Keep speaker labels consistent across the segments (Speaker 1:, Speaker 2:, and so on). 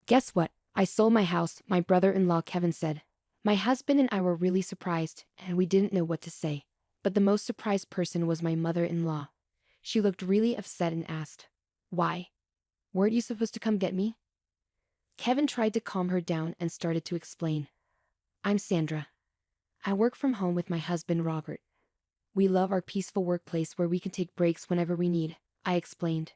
Speaker 1: Guess what? I sold my house, my brother-in-law Kevin said. My husband and I were really surprised, and we didn't know what to say. But the most surprised person was my mother-in-law. She looked really upset and asked, "Why? Weren't you supposed to come get me?" Kevin tried to calm her down and started to explain. "I'm Sandra. I work from home with my husband Robert. We love our peaceful workplace where we can take breaks whenever we need," I explained.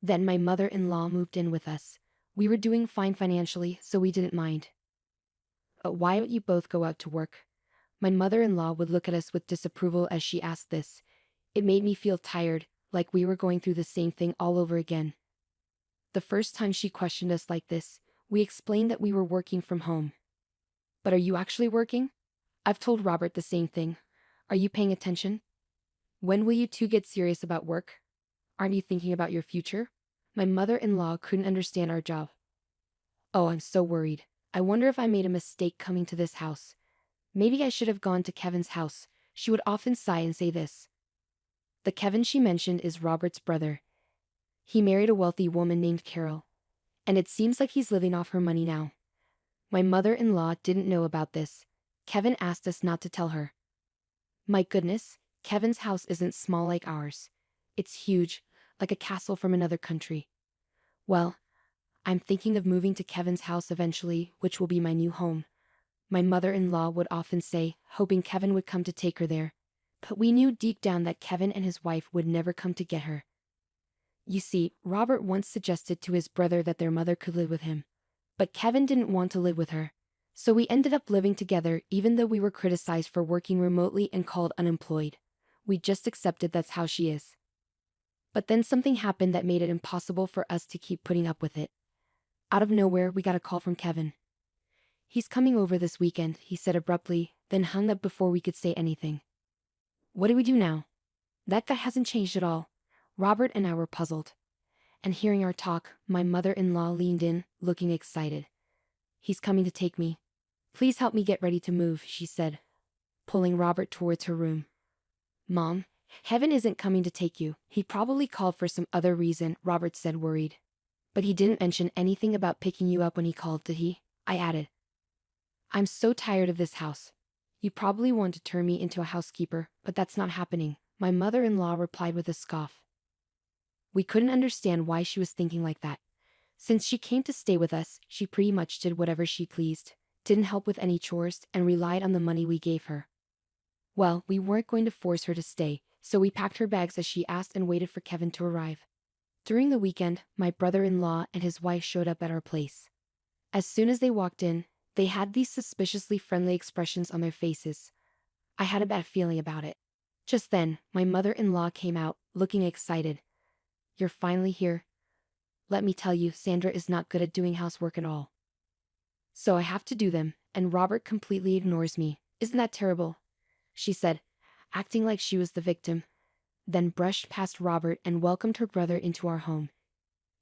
Speaker 1: Then my mother-in-law moved in with us. We were doing fine financially, so we didn't mind. "But why don't you both go out to work?" My mother-in-law would look at us with disapproval as she asked this. It made me feel tired, like we were going through the same thing all over again. The first time she questioned us like this, we explained that we were working from home. "But are you actually working?" I've told Robert the same thing. "Are you paying attention? When will you two get serious about work? Aren't you thinking about your future?" My mother-in-law couldn't understand our job. "Oh, I'm so worried. I wonder if I made a mistake coming to this house. Maybe I should have gone to Kevin's house." She would often sigh and say this. The Kevin she mentioned is Robert's brother. He married a wealthy woman named Carol. And it seems like he's living off her money now. My mother-in-law didn't know about this. Kevin asked us not to tell her. My goodness, Kevin's house isn't small like ours. It's huge, like a castle from another country. Well, I'm thinking of moving to Kevin's house eventually, which will be my new home. My mother-in-law would often say, hoping Kevin would come to take her there. But we knew deep down that Kevin and his wife would never come to get her. You see, Robert once suggested to his brother that their mother could live with him. But Kevin didn't want to live with her. So we ended up living together even though we were criticized for working remotely and called unemployed. We just accepted that's how she is. But then something happened that made it impossible for us to keep putting up with it. Out of nowhere, we got a call from Kevin. "He's coming over this weekend," he said abruptly, then hung up before we could say anything. What do we do now? That guy hasn't changed at all. Robert and I were puzzled. And hearing our talk, my mother-in-law leaned in, looking excited. "He's coming to take me. Please help me get ready to move," she said, pulling Robert towards her room. "Mom, Kevin isn't coming to take you. He probably called for some other reason," Robert said, worried. "But he didn't mention anything about picking you up when he called, did he?" I added. "I'm so tired of this house. You probably want to turn me into a housekeeper, but that's not happening," my mother-in-law replied with a scoff. We couldn't understand why she was thinking like that. Since she came to stay with us, she pretty much did whatever she pleased, didn't help with any chores, and relied on the money we gave her. Well, we weren't going to force her to stay, so we packed her bags as she asked and waited for Kevin to arrive. During the weekend, my brother-in-law and his wife showed up at our place. As soon as they walked in, they had these suspiciously friendly expressions on their faces. I had a bad feeling about it. Just then, my mother-in-law came out, looking excited. "You're finally here. Let me tell you, Sandra is not good at doing housework at all. So I have to do them, and Robert completely ignores me. Isn't that terrible?" she said, acting like she was the victim. Then brushed past Robert and welcomed her brother into our home.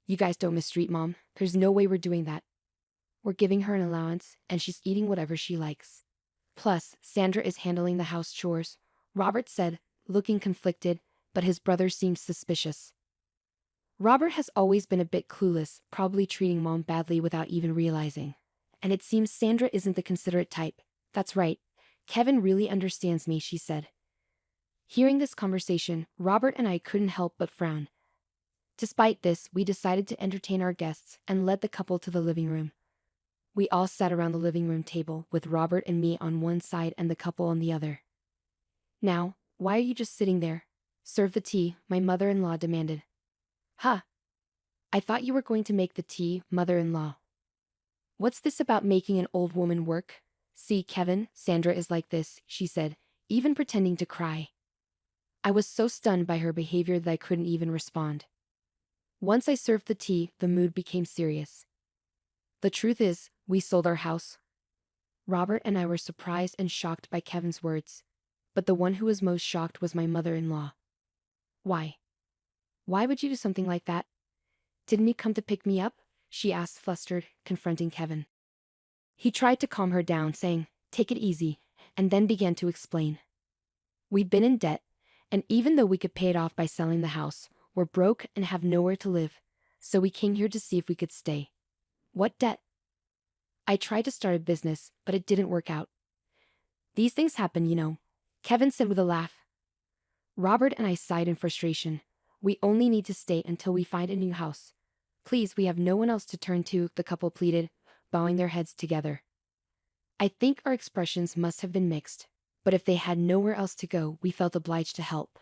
Speaker 1: "You guys don't mistreat Mom. There's no way we're doing that. We're giving her an allowance, and she's eating whatever she likes. Plus, Sandra is handling the house chores," Robert said, looking conflicted, but his brother seemed suspicious. Robert has always been a bit clueless, probably treating Mom badly without even realizing. And it seems Sandra isn't the considerate type. "That's right. Kevin really understands me," she said. Hearing this conversation, Robert and I couldn't help but frown. Despite this, we decided to entertain our guests and led the couple to the living room. We all sat around the living room table, with Robert and me on one side and the couple on the other. "Now, why are you just sitting there? Serve the tea," my mother-in-law demanded. "Huh. I thought you were going to make the tea, mother-in-law. What's this about making an old woman work? See, Kevin, Sandra is like this," she said, even pretending to cry. I was so stunned by her behavior that I couldn't even respond. Once I served the tea, the mood became serious. The truth is, we sold our house. Robert and I were surprised and shocked by Kevin's words. But the one who was most shocked was my mother-in-law. "Why? Why would you do something like that? Didn't he come to pick me up?" she asked, flustered, confronting Kevin. He tried to calm her down, saying, "Take it easy," and then began to explain. "We've been in debt, and even though we could pay it off by selling the house, we're broke and have nowhere to live, so we came here to see if we could stay. What debt? I tried to start a business, but it didn't work out. These things happen, you know, Kevin said with a laugh. Robert and I sighed in frustration. We only need to stay until we find a new house. Please, we have no one else to turn to, the couple pleaded, bowing their heads together. I think our expressions must have been mixed, but if they had nowhere else to go, we felt obliged to help.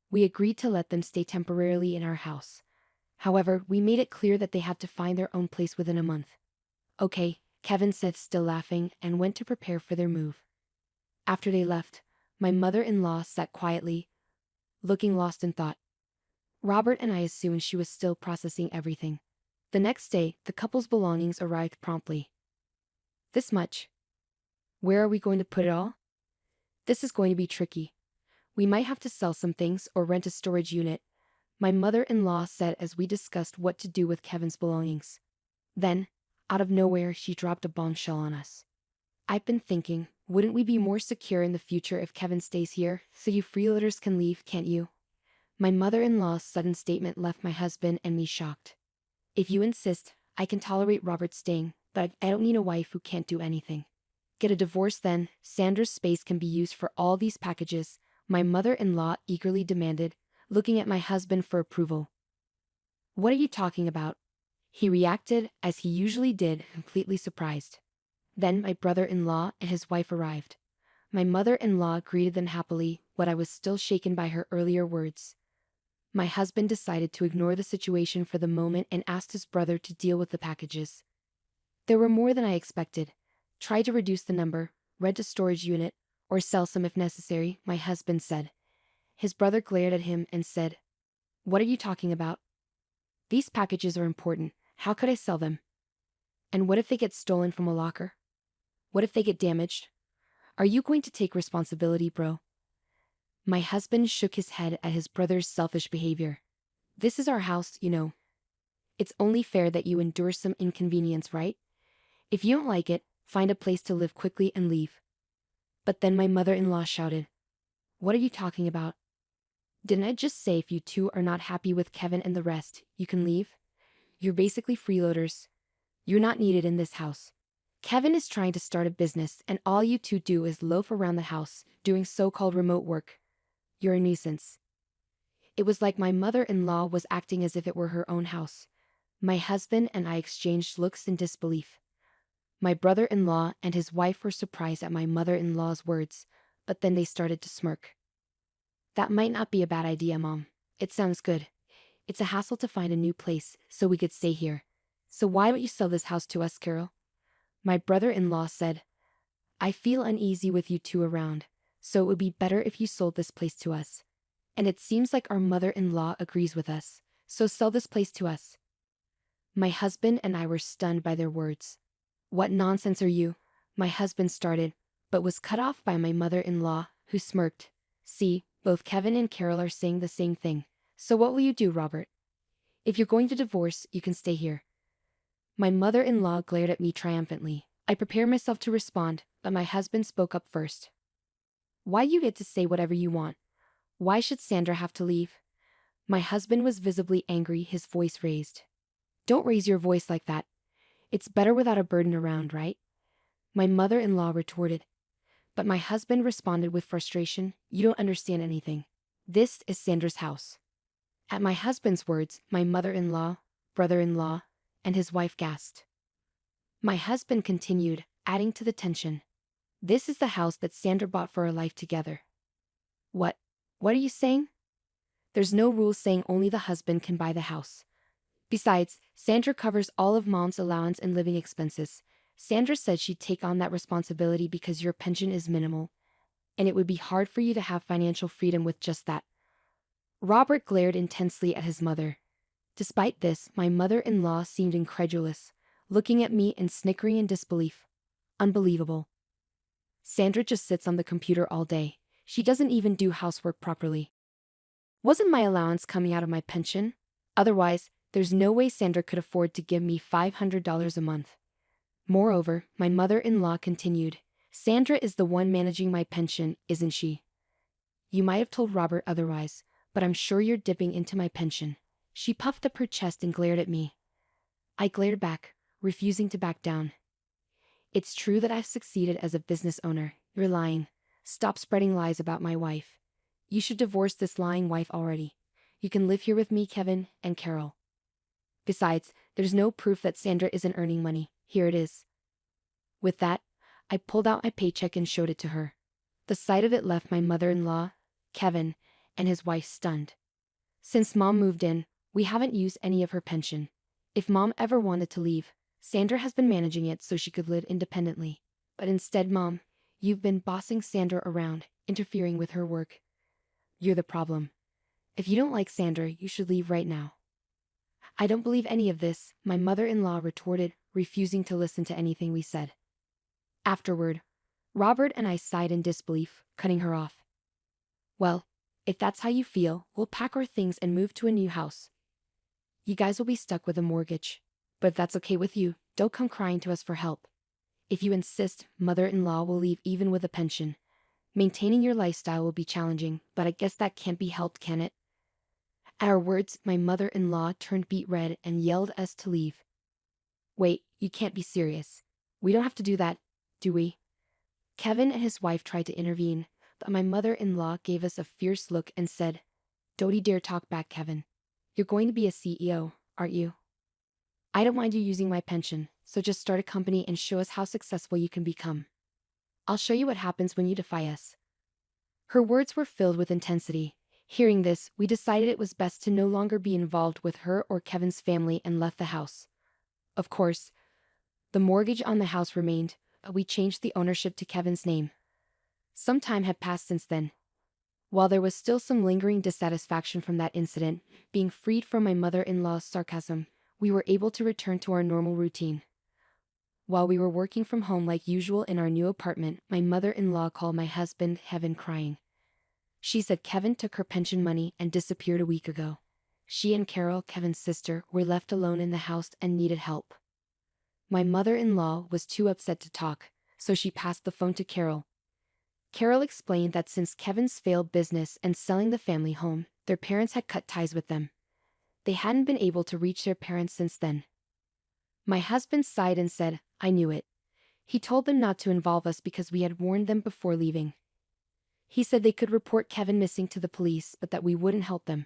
Speaker 1: We agreed to let them stay temporarily in our house. However, we made it clear that they had to find their own place within a month. Okay, Kevin said, still laughing, and went to prepare for their move. After they left, my mother-in-law sat quietly, looking lost in thought. Robert and I assumed she was still processing everything. The next day, the couple's belongings arrived promptly. This much. Where are we going to put it all? This is going to be tricky. We might have to sell some things or rent a storage unit, my mother-in-law said as we discussed what to do with Kevin's belongings. Then, out of nowhere, she dropped a bombshell on us. I've been thinking, wouldn't we be more secure in the future if Kevin stays here, so you freeloaders can leave, can't you? My mother-in-law's sudden statement left my husband and me shocked. If you insist, I can tolerate Robert staying, but I don't need a wife who can't do anything. Get a divorce then, Sandra's space can be used for all these packages, my mother-in-law eagerly demanded, looking at my husband for approval. What are you talking about? He reacted, as he usually did, completely surprised. Then my brother-in-law and his wife arrived. My mother-in-law greeted them happily, but I was still shaken by her earlier words. My husband decided to ignore the situation for the moment and asked his brother to deal with the packages. There were more than I expected. Try to reduce the number, rent a storage unit, or sell some if necessary, my husband said. His brother glared at him and said, "What are you talking about? These packages are important. How could I sell them? And what if they get stolen from a locker? What if they get damaged? Are you going to take responsibility, bro?" My husband shook his head at his brother's selfish behavior. This is our house, you know. It's only fair that you endure some inconvenience, right? If you don't like it, find a place to live quickly and leave. But then my mother-in-law shouted, "What are you talking about? Didn't I just say if you two are not happy with Kevin and the rest, you can leave? You're basically freeloaders. You're not needed in this house. Kevin is trying to start a business and all you two do is loaf around the house, doing so-called remote work. You're a nuisance." It was like my mother-in-law was acting as if it were her own house. My husband and I exchanged looks in disbelief. My brother-in-law and his wife were surprised at my mother-in-law's words, but then they started to smirk. "That might not be a bad idea, Mom. It sounds good. It's a hassle to find a new place, so we could stay here. So why don't you sell this house to us, Carol?" My brother-in-law said, "I feel uneasy with you two around, so it would be better if you sold this place to us. And it seems like our mother-in-law agrees with us, so sell this place to us." My husband and I were stunned by their words. "What nonsense are you?" my husband started, but was cut off by my mother-in-law, who smirked. "See, both Kevin and Carol are saying the same thing. So what will you do, Robert? If you're going to divorce, you can stay here." My mother-in-law glared at me triumphantly. I prepared myself to respond, but my husband spoke up first. "Why you get to say whatever you want? Why should Sandra have to leave?" My husband was visibly angry, his voice raised. "Don't raise your voice like that. It's better without a burden around, right?" My mother-in-law retorted. But my husband responded with frustration, "You don't understand anything. This is Sandra's house." At my husband's words, my mother-in-law, brother-in-law, and his wife gasped. My husband continued, adding to the tension. "This is the house that Sandra bought for our life together." What are you saying?" "There's no rule saying only the husband can buy the house. Besides, Sandra covers all of Mom's allowance and living expenses. Sandra said she'd take on that responsibility because your pension is minimal, and it would be hard for you to have financial freedom with just that." Robert glared intensely at his mother. Despite this, my mother-in-law seemed incredulous, looking at me and snickering in disbelief. "Unbelievable. Sandra just sits on the computer all day. She doesn't even do housework properly. Wasn't my allowance coming out of my pension? Otherwise, there's no way Sandra could afford to give me $500 a month." Moreover, my mother-in-law continued, "Sandra is the one managing my pension, isn't she? You might have told Robert otherwise, but I'm sure you're dipping into my pension." She puffed up her chest and glared at me. I glared back. refusing to back down. It's true that I've succeeded as a business owner. You're lying. Stop spreading lies about my wife. You should divorce this lying wife already. You can live here with me, Kevin, and Carol. Besides, there's no proof that Sandra isn't earning money. Here it is. With that, I pulled out my paycheck and showed it to her. The sight of it left my mother-in-law, Kevin, and his wife stunned. Since Mom moved in, we haven't used any of her pension. If Mom ever wanted to leave, Sandra has been managing it so she could live independently. But instead, Mom, you've been bossing Sandra around, interfering with her work. You're the problem. If you don't like Sandra, you should leave right now. I don't believe any of this, my mother-in-law retorted, refusing to listen to anything we said. Afterward, Robert and I sighed in disbelief, cutting her off. Well, if that's how you feel, we'll pack our things and move to a new house. You guys will be stuck with a mortgage. But if that's okay with you, don't come crying to us for help. If you insist, mother-in-law will leave even with a pension. Maintaining your lifestyle will be challenging, but I guess that can't be helped, can it? At our words, my mother-in-law turned beet red and yelled at us to leave. Wait, you can't be serious. We don't have to do that, do we? Kevin and his wife tried to intervene, but my mother-in-law gave us a fierce look and said, "Don't you dare talk back, Kevin. You're going to be a CEO, aren't you? I don't mind you using my pension, so just start a company and show us how successful you can become. I'll show you what happens when you defy us." Her words were filled with intensity. Hearing this, we decided it was best to no longer be involved with her or Kevin's family and left the house. Of course, the mortgage on the house remained, but we changed the ownership to Kevin's name. Some time had passed since then. While there was still some lingering dissatisfaction from that incident, being freed from my mother-in-law's sarcasm, we were able to return to our normal routine. While we were working from home like usual in our new apartment, my mother-in-law called my husband, Kevin, crying. She said Kevin took her pension money and disappeared a week ago. She and Carol, Kevin's sister, were left alone in the house and needed help. My mother-in-law was too upset to talk, so she passed the phone to Carol. Carol explained that since Kevin's failed business and selling the family home, their parents had cut ties with them. They hadn't been able to reach their parents since then. My husband sighed and said, "I knew it. He told them not to involve us because we had warned them before leaving. He said they could report Kevin missing to the police, but that we wouldn't help them."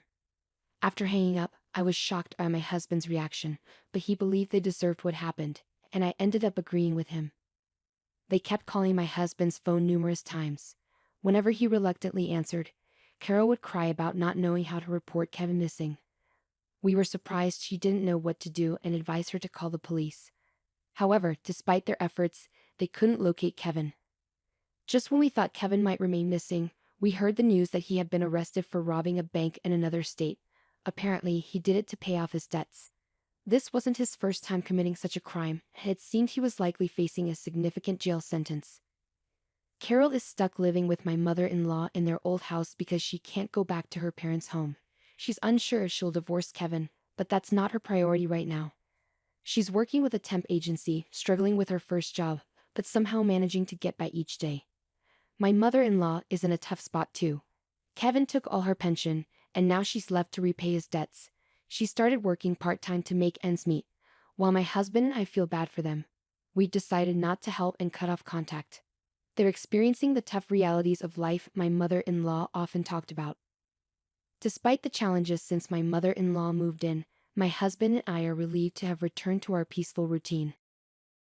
Speaker 1: After hanging up, I was shocked by my husband's reaction, but he believed they deserved what happened, and I ended up agreeing with him. They kept calling my husband's phone numerous times. Whenever he reluctantly answered, Carol would cry about not knowing how to report Kevin missing. We were surprised she didn't know what to do and advised her to call the police. However, despite their efforts, they couldn't locate Kevin. Just when we thought Kevin might remain missing, we heard the news that he had been arrested for robbing a bank in another state. Apparently, he did it to pay off his debts. This wasn't his first time committing such a crime, and it seemed he was likely facing a significant jail sentence. Carol is stuck living with my mother-in-law in their old house because she can't go back to her parents' home. She's unsure if she'll divorce Kevin, but that's not her priority right now. She's working with a temp agency, struggling with her first job, but somehow managing to get by each day. My mother-in-law is in a tough spot too. Kevin took all her pension, and now she's left to repay his debts. She started working part-time to make ends meet. While my husband and I feel bad for them, we decided not to help and cut off contact. They're experiencing the tough realities of life my mother-in-law often talked about. Despite the challenges since my mother-in-law moved in, my husband and I are relieved to have returned to our peaceful routine.